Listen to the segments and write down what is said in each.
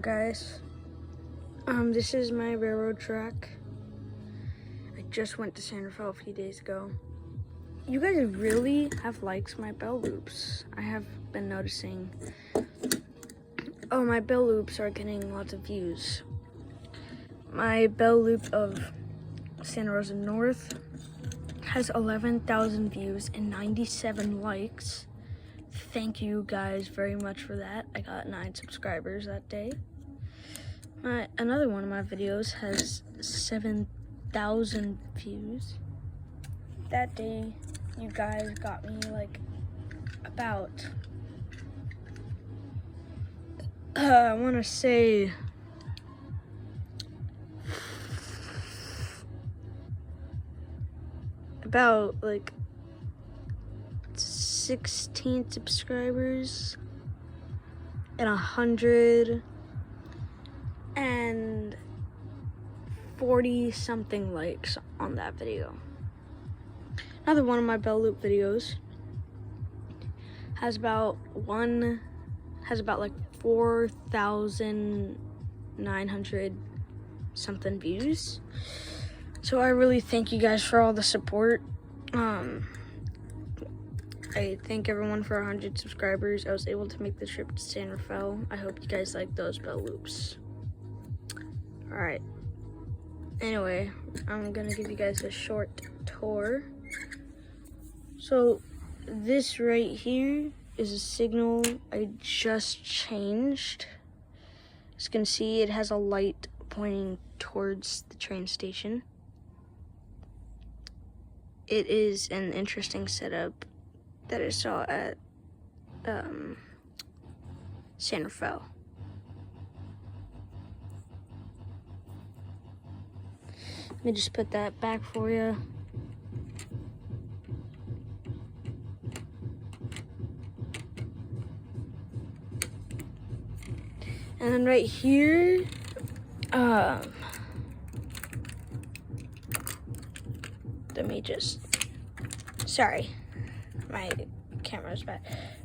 Guys, this is my railroad track. I just went to San Rafael a few days ago. You guys really have liked my bell loops. I have been noticing. Oh, my bell loops are getting lots of views. My bell loop of Santa Rosa North has 11,000 views and 97 likes. Thank you guys very much for that. I got 9 subscribers that day. Another one of my videos has 7,000 views. That day, you guys got me like about, I want to say, about like 16 subscribers and 140 something likes on that video. Another one of my bell loop videos has about like 4,900 something views. So I really thank you guys for all the support. I thank everyone for 100 subscribers. I was able to make the trip to San Rafael. I hope you guys like those bell loops. Alright. Anyway, I'm gonna give you guys a short tour. So, this right here is a signal I just changed. As you can see, it has a light pointing towards the train station. It is an interesting setup that I saw at San Rafael. Let me just put that back for you. And then right here, let me just, sorry, my camera's bad.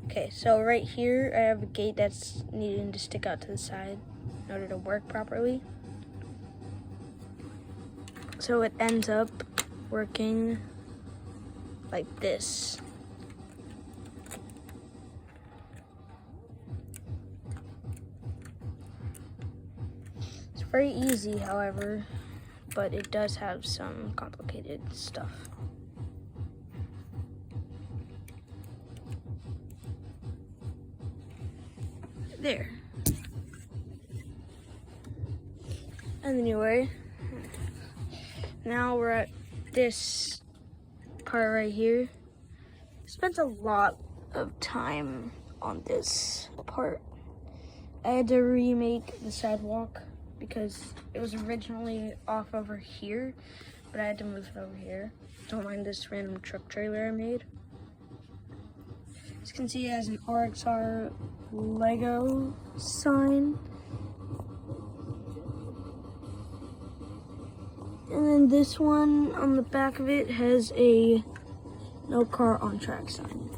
Okay, so right here, I have a gate that's needing to stick out to the side in order to work properly. So it ends up working like this. It's very easy, however, but it does have some complicated stuff. There. Anyway, now we're at this part right here. Spent a lot of time on this part. I had to remake the sidewalk because it was originally off over here, but I had to move it over here. Don't mind this random truck trailer I made. As you can see, it has an RXR Lego sign. And then this one on the back of it has a no car on track sign,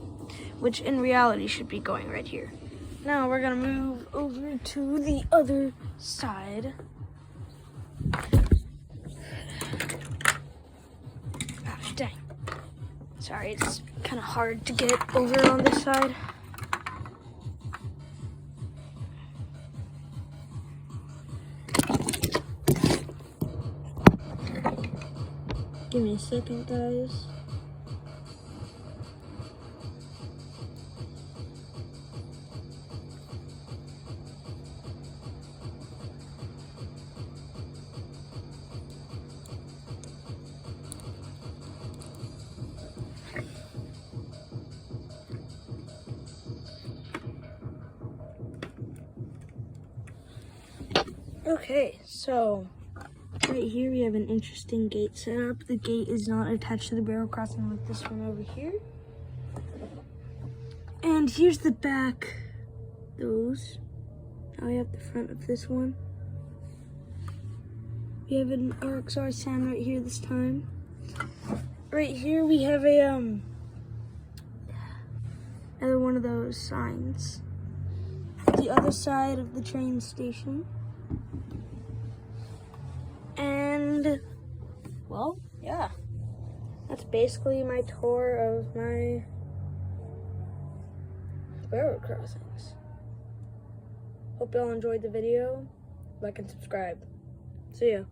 which in reality should be going right here. Now we're gonna move over to the other side. Ah, dang. Sorry, it's kind of hard to get over on this side. Give me a second, guys. Okay, so right here we have an interesting gate setup. The gate is not attached to the barrel crossing like this one over here. And here's the back. Those. Now we have the front of this one. We have an RXR sound right here this time. Right here we have a another one of those signs. The the other side of the train station. And, well, yeah. That's basically my tour of my railroad crossings. Hope y'all enjoyed the video. Like and subscribe. See ya.